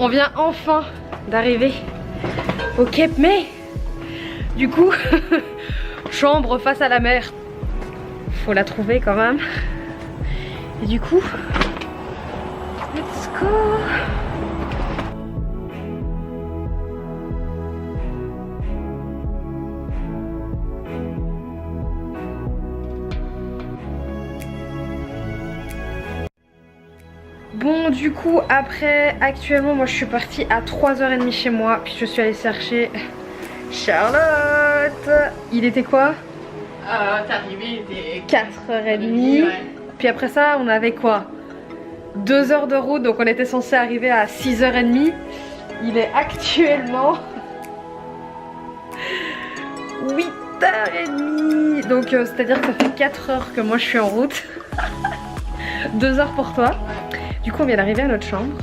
On vient enfin d'arriver au Cape May. Du coup, chambre face à la mer. Faut la trouver quand même. Et du coup, let's go. Bon, du coup, après, actuellement, moi je suis partie à 3h30 chez moi. Puis je suis allée chercher Charlotte. Il était quoi? T'es arrivé, il était 4h30. Ouais. Puis après ça, on avait quoi? 2 heures de route, donc on était censé arriver à 6h30. Il est actuellement 8h30. Donc c'est-à-dire que ça fait 4 heures que moi je suis en route. 2 heures pour toi. Du coup on vient d'arriver à notre chambre.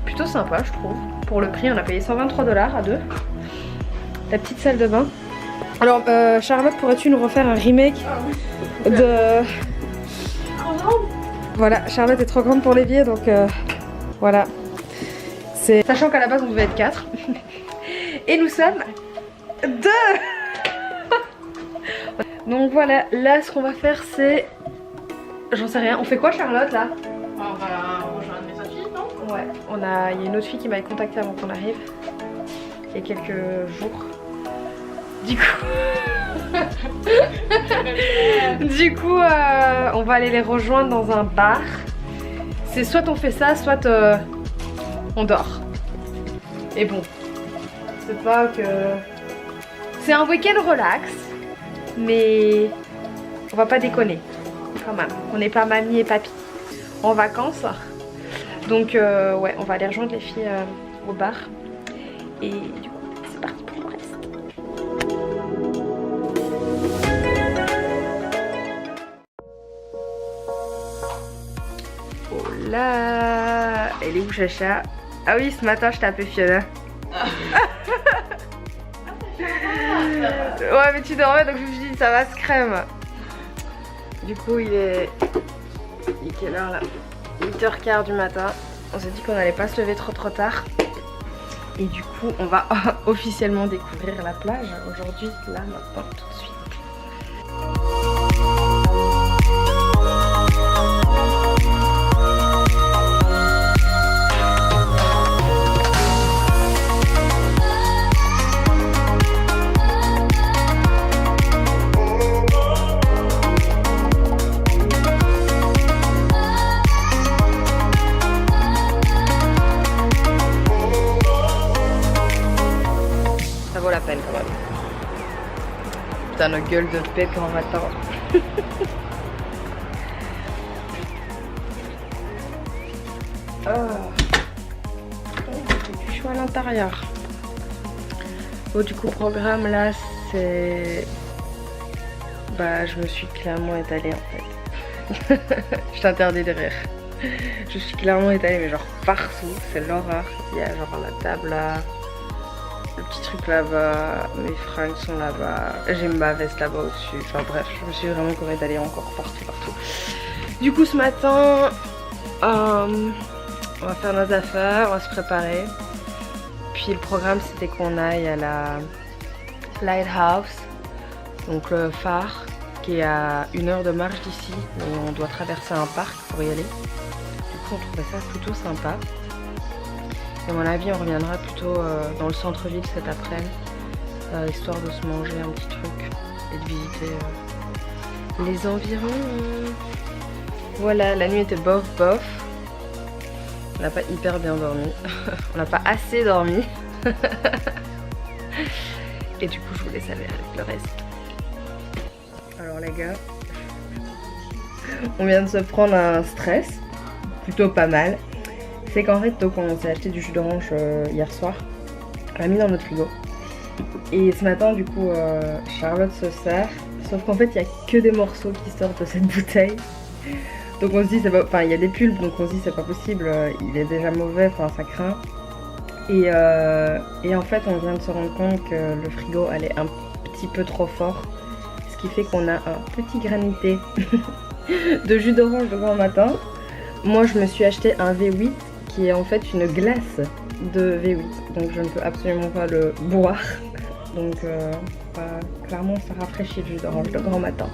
Plutôt sympa je trouve. Pour le prix on a payé 123 $ à deux. La petite salle de bain. Alors Charlotte, pourrais-tu nous refaire un remake de... Voilà, Charlotte est trop grande pour l'évier donc voilà. Sachant qu'à la base on devait être 4. Et nous sommes 2. Donc voilà, là ce qu'on va faire c'est... J'en sais rien, on fait quoi Charlotte là? On va rejoindre les autres filles, non? Ouais, il y a une autre fille qui m'avait contacté avant qu'on arrive. Il y a quelques jours. Du coup, on va aller les rejoindre dans un bar. C'est soit on fait ça, soit on dort. Et bon, c'est pas que... C'est un week-end relax, mais on va pas déconner quand même. On n'est pas mamie et papy en vacances. Donc ouais, on va aller rejoindre les filles au bar. Et du coup, c'est parti pour le reste. Oh là, elle est où Chacha? Ah oui, ce matin je t'ai appelé Fiona. Ouais mais tu dormais donc je me suis dit ça va se crème. Du coup il est quelle heure là? 8h15 du matin. On s'est dit qu'on allait pas se lever trop tard. Et du coup on va officiellement découvrir la plage aujourd'hui, là, maintenant, tout de suite. Ça vaut la peine quand même. Putain, nos gueules de paix quand on attend. Il fait chaud à l'intérieur. Bon, du coup, programme là, c'est... Bah, je me suis clairement étalée en fait. Je t'interdis de rire. Je suis clairement étalée, mais genre partout. C'est l'horreur. Il y a genre la table là. Le petit truc là-bas, mes fringues sont là-bas, j'ai ma veste là-bas au-dessus, enfin bref, je me suis vraiment comme étalée encore partout. Du coup ce matin, on va faire nos affaires, on va se préparer. Puis le programme c'était qu'on aille à la Lighthouse, donc le phare qui est à 1 heure de marche d'ici, et on doit traverser un parc pour y aller. Du coup on trouvait ça plutôt sympa. Et à mon avis on reviendra plutôt dans le centre-ville cet après-midi, histoire de se manger un petit truc et de visiter les environs. Voilà, la nuit était bof. On n'a pas hyper bien dormi, on n'a pas assez dormi. Et du coup je vous laisse aller avec le reste. Alors les gars, on vient de se prendre un stress, plutôt pas mal. C'est qu'en fait, donc on s'est acheté du jus d'orange hier soir, on l'a mis dans notre frigo. Et ce matin, du coup, Charlotte se sert, sauf qu'en fait, il n'y a que des morceaux qui sortent de cette bouteille. Donc on se dit, c'est pas... enfin, il y a des pulpes, donc on se dit, c'est pas possible, il est déjà mauvais, enfin, ça craint. Et en fait, on vient de se rendre compte que le frigo allait un petit peu trop fort, ce qui fait qu'on a un petit granité de jus d'orange de grand matin. Moi, je me suis acheté un V8 qui est en fait une glace de V8. Donc je ne peux absolument pas le boire. Donc clairement ça rafraîchit le jus d'orange de grand matin.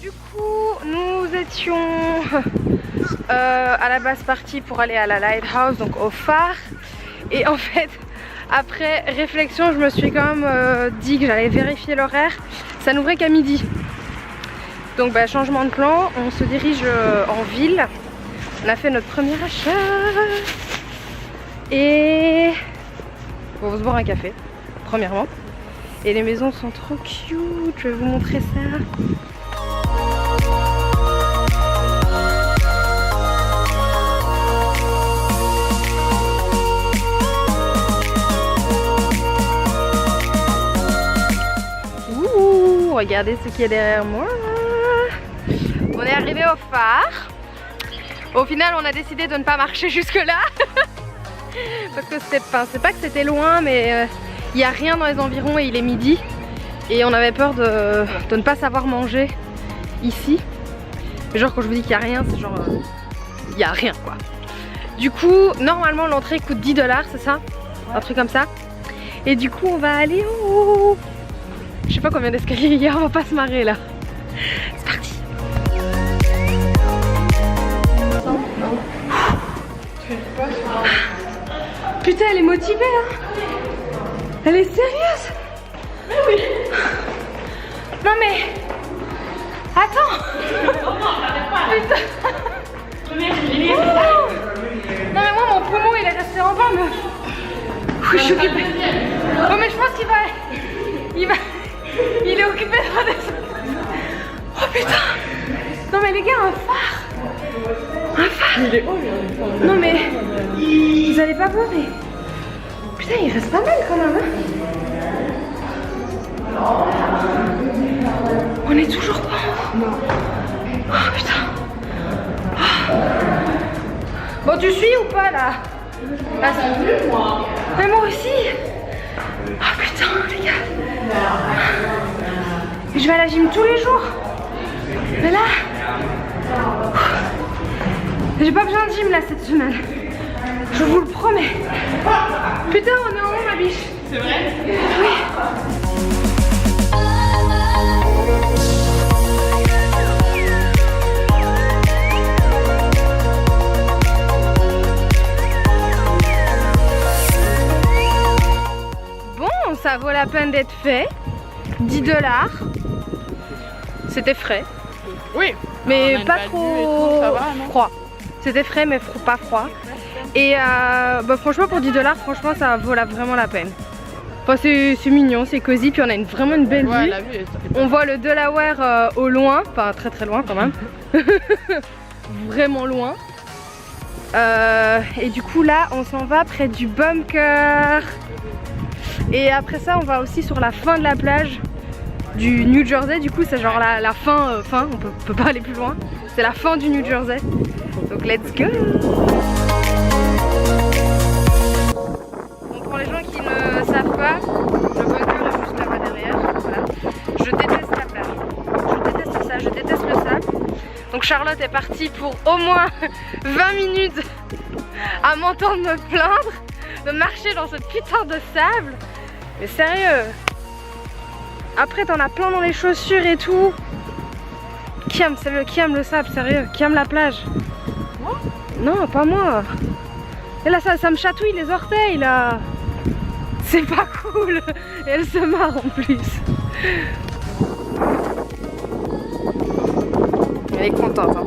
Du coup nous étions à la base partis pour aller à la Lighthouse, donc au phare. Et en fait après réflexion je me suis quand même dit que j'allais vérifier l'horaire. Ça n'ouvrait qu'à midi. Donc bah, changement de plan, on se dirige en ville. On a fait notre premier achat et on va se boire un café premièrement. Et les maisons sont trop cute, je vais vous montrer ça. Ouh, regardez ce qui est derrière moi. On est arrivé au phare. Au final on a décidé de ne pas marcher jusque là parce que c'est pas que c'était loin, mais il n'y a rien dans les environs et il est midi et on avait peur de ne pas savoir manger ici. Mais genre quand je vous dis qu'il n'y a rien, c'est genre il n'y a rien quoi. Du coup normalement l'entrée coûte 10 $, c'est ça? Un truc comme ça. Et du coup on va aller en haut. Je sais pas combien d'escaliers il y a, on va pas se marrer là. C'est parti. Putain, elle est motivée hein. Elle est sérieuse. Mais oui. Non mais attends. Putain. Non mais moi mon poumon il est resté en bas meuf. Oui, je suis occupée. Oh mais je pense qu'il va. Il est occupé de redescendre. Oh putain. Non mais les gars, un phare. Un phare. Il est haut, non mais vous allez pas voir mais putain il reste pas mal quand même hein. On est toujours pas en haut. Non. Oh putain. Oh. Bon tu suis ou pas là? Là c'est moi. Mais moi aussi. Oh putain les gars. Je vais à la gym tous les jours. Mais là j'ai pas besoin de gym là cette semaine. Je vous le promets. Putain on est en haut ma biche. C'est vrai? Oui. Bon ça vaut la peine d'être fait. 10 $. C'était frais. Oui. Mais pas trop tout, ça va, froid. C'était frais mais pas froid. Et bah, franchement pour 10 $, franchement ça vaut vraiment la peine. Enfin, c'est mignon, c'est cosy, puis on a vraiment une belle vue. La vue est... On voit le Delaware au loin, enfin très loin quand même. Vraiment loin. Et du coup là on s'en va près du bunker. Et après ça on va aussi sur la fin de la plage du New Jersey. Du coup c'est genre la fin, on peut pas aller plus loin. C'est la fin du New Jersey. Donc let's go. Donc pour les gens qui ne savent pas, le bunker est juste là-bas derrière. Voilà. Je déteste la plage. Je déteste ça, je déteste le sable. Donc Charlotte est partie pour au moins 20 minutes à m'entendre me plaindre de marcher dans ce putain de sable. Mais sérieux. Après t'en as plein dans les chaussures et tout. Qui aime le sable, sérieux? Qui aime la plage? Moi? Non, pas moi. Et là ça me chatouille les orteils là. C'est pas cool. Et elle se marre en plus. Elle est contente hein.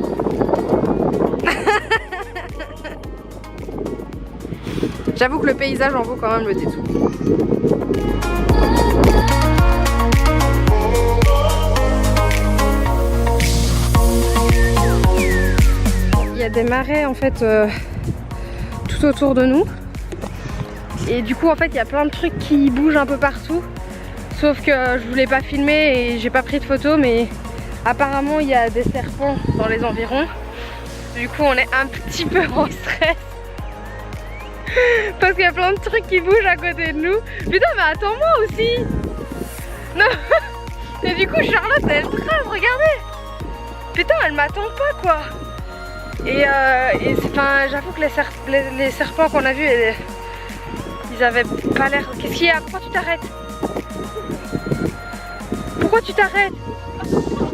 J'avoue que le paysage en vaut quand même le détour. Il y a des marais en fait tout autour de nous. Et du coup en fait il y a plein de trucs qui bougent un peu partout. Sauf que je voulais pas filmer et j'ai pas pris de photos, mais apparemment il y a des serpents dans les environs. Du coup on est un petit peu en stress. Parce qu'il y a plein de trucs qui bougent à côté de nous. Putain mais attends-moi aussi. Non. Et du coup Charlotte elle trace, regardez. Putain elle m'attend pas quoi. Et enfin, j'avoue que les serpents qu'on a vus, ils avaient pas l'air... Qu'est-ce qu'il y a? Pourquoi tu t'arrêtes? Pourquoi tu t'arrêtes?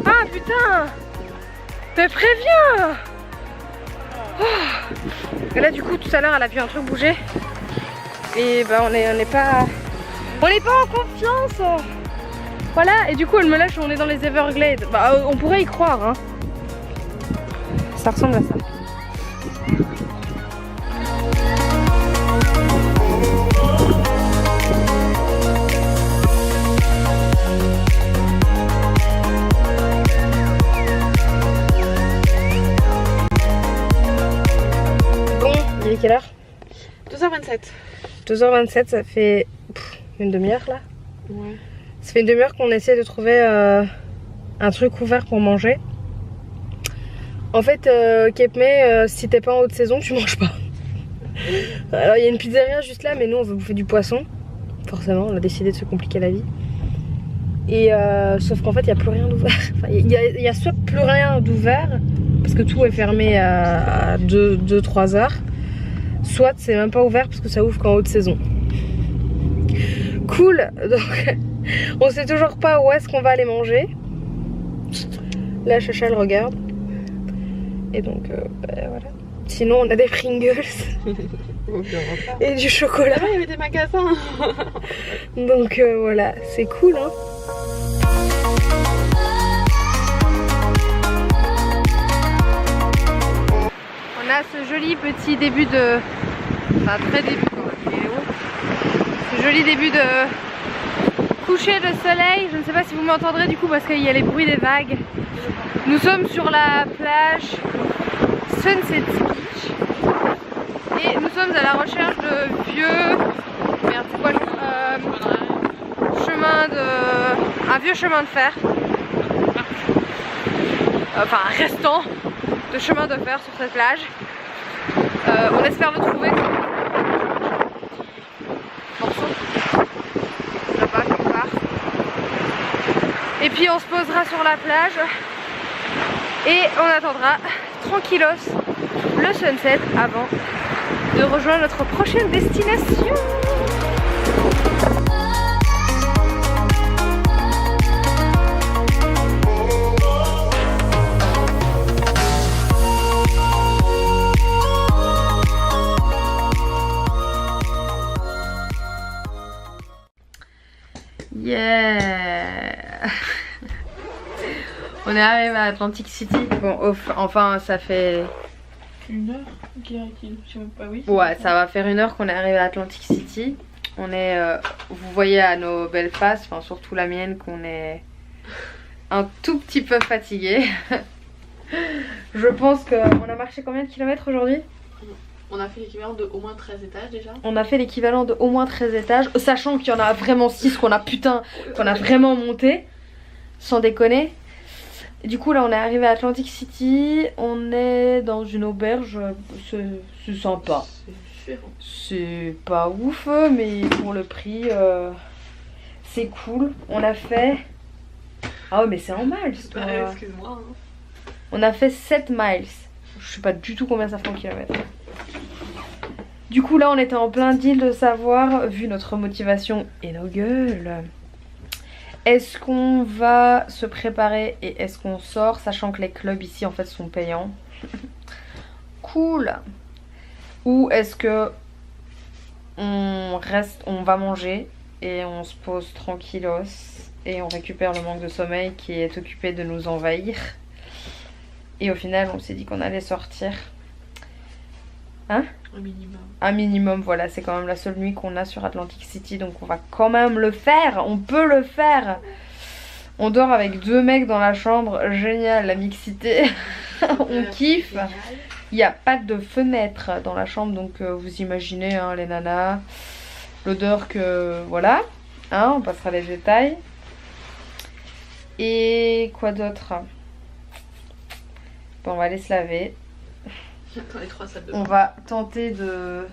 Ah putain! Mais préviens! Oh. Et là du coup tout à l'heure elle a vu un truc bouger. Et bah on n'est pas en confiance. Voilà, et du coup elle me lâche, on est dans les Everglades. Bah on pourrait y croire hein. Ça ressemble à ça. Bon, il est quelle heure? 2h27. 2h27, ça fait une demi-heure là. Ouais. Ça fait une demi-heure qu'on essaie de trouver un truc ouvert pour manger. En fait, Cape May, si t'es pas en haute saison, tu manges pas. Alors il y a une pizzeria juste là, mais nous on veut bouffer du poisson. Forcément, on a décidé de se compliquer la vie. Et sauf qu'en fait, il n'y a plus rien d'ouvert. Enfin, il y a soit plus rien d'ouvert, parce que tout est fermé à 2-3 heures. Soit c'est même pas ouvert parce que ça ouvre qu'en haute saison. Cool, donc on sait toujours pas où est-ce qu'on va aller manger. Là Chacha elle regarde. Et donc bah, voilà. Sinon on a des Pringles et du chocolat. Là-bas il y avait des magasins. Donc voilà, c'est cool hein. On a ce joli petit début de... Enfin très début quand même, il est haut. Ce joli début de coucher de soleil. Je ne sais pas si vous m'entendrez du coup parce qu'il y a les bruits des vagues. Nous sommes sur la plage Sunset Beach. Et nous sommes à la recherche de vieux... Merde, c'est quoi le... chemin de... Un vieux chemin de fer. Enfin un restant de chemin de fer sur cette plage. On espère le trouver. Là-bas quelque part. Et puis on se posera sur la plage et on attendra tranquillos le sunset avant de rejoindre notre prochaine destination. Yeah. On est arrivé à Atlantic City. Bon, enfin, ça fait... Une heure? Dirait-il. Je sais même pas, oui. Ouais, ça va faire 1 heure qu'on est arrivé à Atlantic City. On est... vous voyez à nos belles faces, enfin surtout la mienne, qu'on est un tout petit peu fatigué. Je pense qu'on a marché combien de kilomètres aujourd'hui? On a fait l'équivalent de au moins 13 étages déjà. On a fait l'équivalent de au moins 13 étages, sachant qu'il y en a vraiment 6 qu'on a qu'on a vraiment monté. Sans déconner. Du coup là on est arrivé à Atlantic City. On est dans une auberge. C'est sympa. C'est pas ouf mais pour le prix c'est cool. On a fait... Ah ouais mais c'est en miles toi. Excuse-moi hein. On a fait 7 miles. Je sais pas du tout combien ça fait en kilomètres. Du coup là on était en plein deal de savoir, vu notre motivation et nos gueules, est-ce qu'on va se préparer et est-ce qu'on sort, sachant que les clubs ici en fait sont payants. Cool. Ou est-ce que on reste, on va manger et on se pose tranquillos et on récupère le manque de sommeil qui est occupé de nous envahir. Et au final on s'est dit qu'on allait sortir. Hein? Un minimum. Un minimum, voilà, c'est quand même la seule nuit qu'on a sur Atlantic City, donc on va quand même le faire, on peut le faire. On dort avec 2 mecs dans la chambre, génial, la mixité, on kiffe. Il n'y a pas de fenêtre dans la chambre, donc vous imaginez hein, les nanas, l'odeur que, voilà, hein, on passera les détails. Et quoi d'autre? Bon, on va aller se laver. Dans les 3 salles de bain. On va tenter de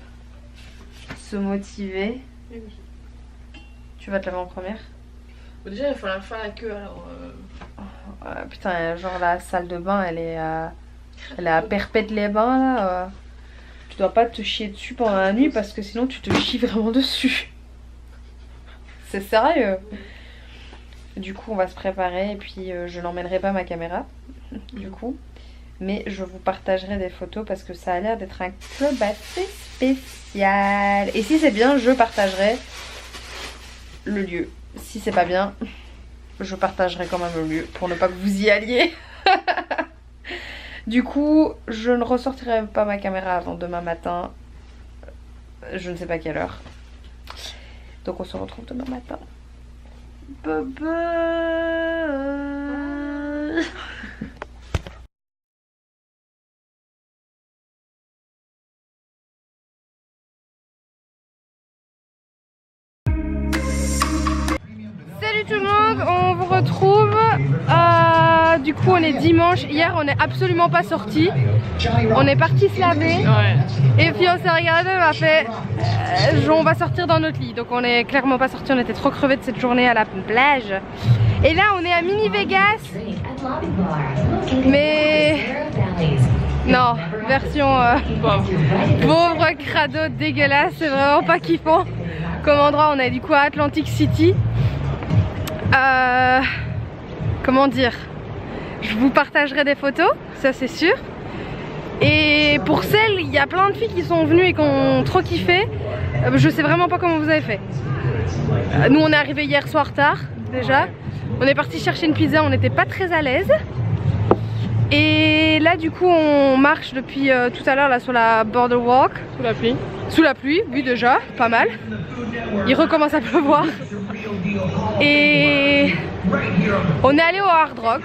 se motiver. Oui. Tu vas te laver en première? Bon, déjà il faut faire la queue alors. Putain, genre la salle de bain elle est à Perpète-les-Bains là. Tu dois pas te chier dessus pendant la nuit parce que sinon tu te chies vraiment dessus. C'est sérieux. Du coup on va se préparer et puis je n'emmènerai pas ma caméra du coup. Mais je vous partagerai des photos parce que ça a l'air d'être un club assez spécial. Et si c'est bien, je partagerai le lieu. Si c'est pas bien, je partagerai quand même le lieu pour ne pas que vous y alliez. Du coup, je ne ressortirai pas ma caméra avant demain matin. Je ne sais pas quelle heure. Donc on se retrouve demain matin. Bye bye. Salut tout le monde, on vous retrouve. Du coup on est dimanche. Hier on n'est absolument pas sortis. On est parti se laver. Ouais. Et puis on s'est regardé, on a fait on va sortir dans notre lit. Donc on est clairement pas sortis, on était trop crevés de cette journée à la plage. Et là on est à Mini Vegas. Mais non, version pauvre, crado, dégueulasse. C'est vraiment pas kiffant comme endroit. On est du coup à Atlantic City. Comment dire, je vous partagerai des photos, ça c'est sûr. Et pour celles, il y a plein de filles qui sont venues et qui ont trop kiffé. Je sais vraiment pas comment vous avez fait. Nous on est arrivés hier soir tard déjà. On est parti chercher une pizza, on n'était pas très à l'aise. Et là du coup on marche depuis tout à l'heure là sur la boardwalk. Sous la pluie. Sous la pluie, oui déjà, pas mal. Il recommence à pleuvoir. Et on est allé au Hard Rock.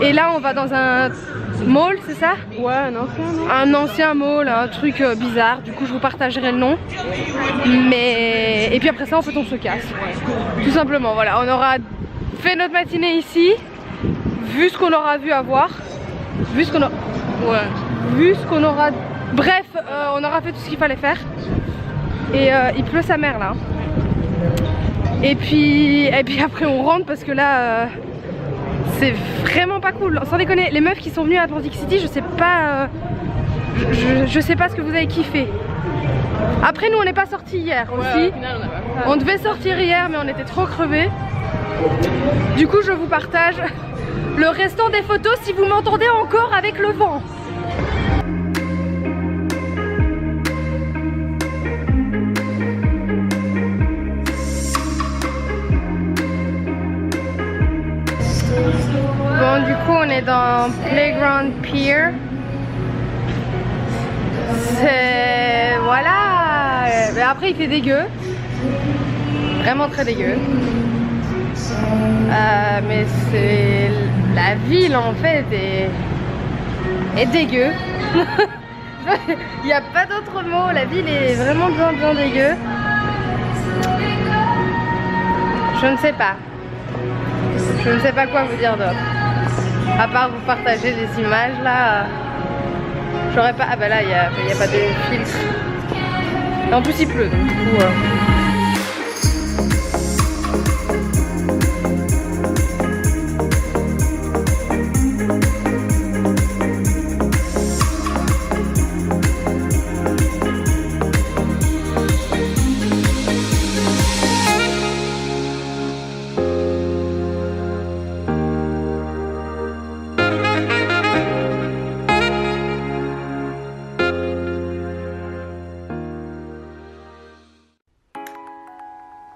Et là on va dans un mall, c'est ça? Ouais, un ancien mall. Un ancien mall, un truc bizarre. Du coup je vous partagerai le nom. Mais et puis après ça en fait on se casse. Tout simplement, voilà. On aura fait notre matinée ici. Vu ce qu'on aura vu à voir. Vu ce qu'on aura... Bref, on aura fait tout ce qu'il fallait faire. Et il pleut sa mère là. Et puis après on rentre parce que là c'est vraiment pas cool. Sans déconner, les meufs qui sont venues à Atlantic City, je sais pas je sais pas ce que vous avez kiffé. Après nous on n'est pas sortis hier aussi. Final, on devait sortir hier mais on était trop crevés. Du coup je vous partage le restant des photos si vous m'entendez encore avec le vent. Bon, du coup on est dans Playground Pier. C'est... voilà. Mais après il fait dégueu. Vraiment très dégueu. Mais c'est... la ville en fait est dégueu. Il n'y a pas d'autre mot. La ville est vraiment bien dégueu. Je ne sais pas. Je ne sais pas quoi vous dire d'autre. À part vous partager des images là. J'aurais pas... ah bah là il n'y a pas de filtre. Et en plus il pleut donc du coup...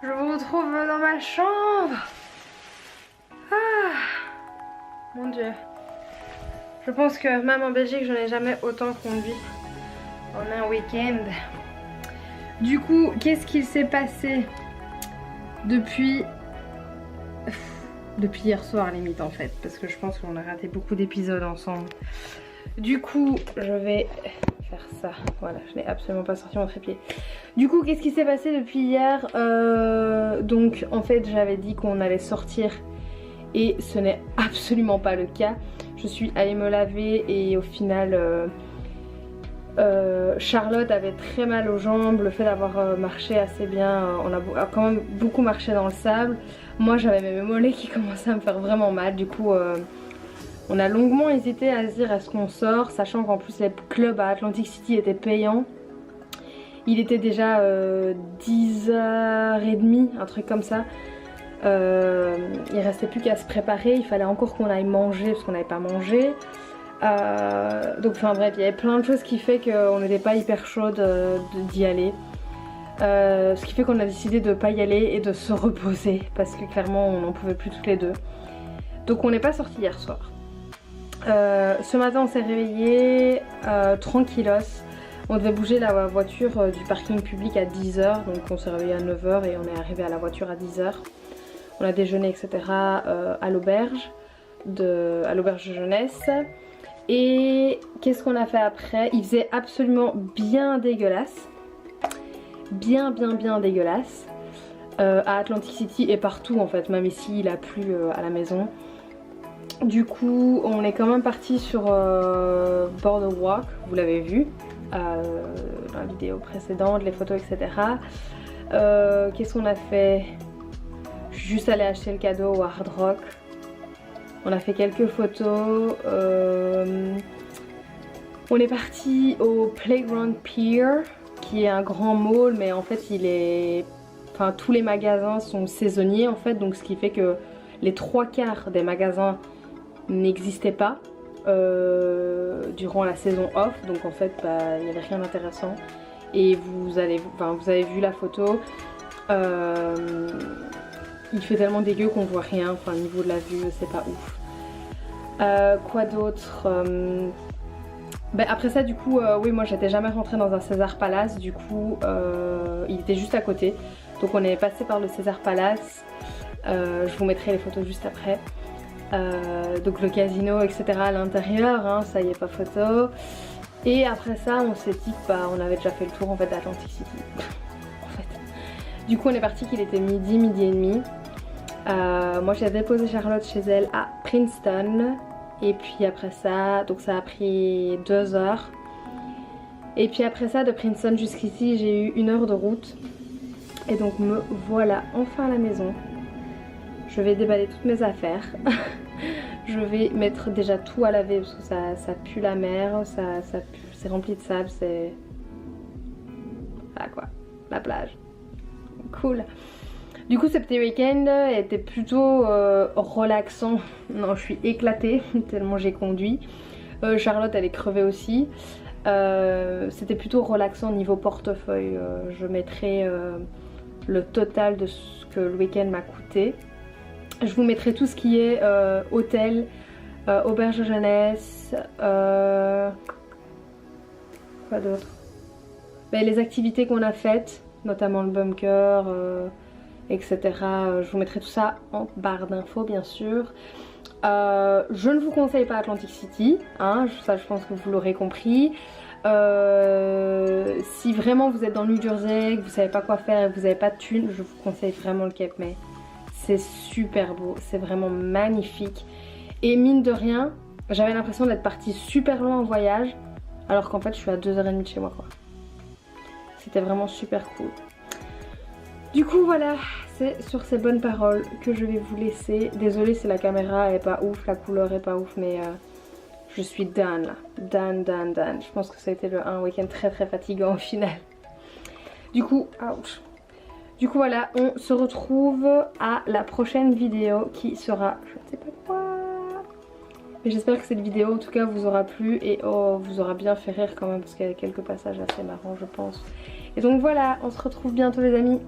Je vous retrouve dans ma chambre. Ah, mon Dieu. Je pense que même en Belgique, je n'ai jamais autant conduit en un week-end. Du coup, qu'est-ce qu'il s'est passé depuis hier soir limite en fait, parce que je pense qu'on a raté beaucoup d'épisodes ensemble. Du coup, je vais faire ça. Voilà, je n'ai absolument pas sorti mon trépied. Du coup, qu'est-ce qui s'est passé depuis hier? Donc, en fait, j'avais dit qu'on allait sortir et ce n'est absolument pas le cas. Je suis allée me laver et au final, Charlotte avait très mal aux jambes, le fait d'avoir marché assez bien, on a quand même beaucoup marché dans le sable. Moi j'avais mes mollets qui commençaient à me faire vraiment mal, du coup on a longuement hésité à se dire est-ce qu'on sort, sachant qu'en plus les clubs à Atlantic City étaient payants. Il était déjà 10h30, un truc comme ça. Il restait plus qu'à se préparer, il fallait encore qu'on aille manger parce qu'on n'avait pas mangé. Donc enfin bref, il y avait plein de choses qui fait qu'on n'était pas hyper chaude d'y aller. Ce qui fait qu'on a décidé de ne pas y aller et de se reposer parce que clairement on n'en pouvait plus toutes les deux. Donc on n'est pas sorti hier soir. Ce matin on s'est réveillé tranquillos. On devait bouger la voiture du parking public à 10h, donc on s'est réveillé à 9h et on est arrivé à la voiture à 10h. On a déjeuné etc. À l'auberge de jeunesse. Et qu'est-ce qu'on a fait après? Il faisait absolument bien dégueulasse. Bien dégueulasse. À Atlantic City et partout en fait, même ici il a plu à la maison. Du coup on est quand même parti sur Boardwalk, vous l'avez vu dans la vidéo précédente, les photos etc. Qu'est-ce qu'on a fait? Je suis juste allée acheter le cadeau au Hard Rock. On a fait quelques photos. On est parti au Playground Pier, qui est un grand mall, mais en fait il est... Enfin tous les magasins sont saisonniers en fait, donc ce qui fait que les 3/4 des magasins n'existaient pas durant la saison off, donc en fait il n'y avait rien d'intéressant. Et vous avez vu la photo, il fait tellement dégueu qu'on voit rien, enfin au niveau de la vue c'est pas ouf. Quoi d'autre? Après ça du coup oui, moi j'étais jamais rentrée dans un Caesars Palace, du coup il était juste à côté, donc on est passé par le Caesars Palace. Je vous mettrai les photos juste après. Donc le casino etc à l'intérieur, hein, ça y est pas photo. Et après ça on s'est dit que on avait déjà fait le tour en fait d'Atlantic City. En fait. Du coup on est parti qu'il était midi et demi. Moi j'ai déposé Charlotte chez elle à Princeton. Et puis après ça, donc ça a pris 2 heures. Et puis après ça, de Princeton jusqu'ici, j'ai eu 1 heure de route. Et donc me voilà enfin à la maison. Je vais déballer toutes mes affaires. Je vais mettre déjà tout à laver parce que ça pue la mer, c'est rempli de sable, c'est... Voilà quoi, la plage. Cool. Du coup ce petit week-end était plutôt relaxant. Non, je suis éclatée tellement j'ai conduit. Charlotte elle est crevée aussi. C'était plutôt relaxant niveau portefeuille. Je mettrai le total de ce que le week-end m'a coûté. Je vous mettrai tout ce qui est hôtel, auberge de jeunesse, quoi d'autre, les activités qu'on a faites, notamment le bunker, etc. Je vous mettrai tout ça en barre d'infos bien sûr. Je ne vous conseille pas Atlantic City, hein, ça je pense que vous l'aurez compris. Si vraiment vous êtes dans le New Jersey, que vous savez pas quoi faire et que vous n'avez pas de thunes, je vous conseille vraiment le Cape May. C'est super beau, c'est vraiment magnifique. Et mine de rien, j'avais l'impression d'être partie super loin en voyage, alors qu'en fait je suis à 2h30 de chez moi quoi. C'était vraiment super cool. Du coup voilà, c'est sur ces bonnes paroles que je vais vous laisser. Désolée si la caméra est pas ouf, la couleur est pas ouf, mais je suis done là. Done. Je pense que ça a été un week-end très fatigant au final. Du coup, ouch. Du coup voilà, on se retrouve à la prochaine vidéo qui sera, je ne sais pas quoi. Mais j'espère que cette vidéo en tout cas vous aura plu et vous aura bien fait rire quand même parce qu'il y a quelques passages assez marrants je pense. Et donc voilà, on se retrouve bientôt les amis.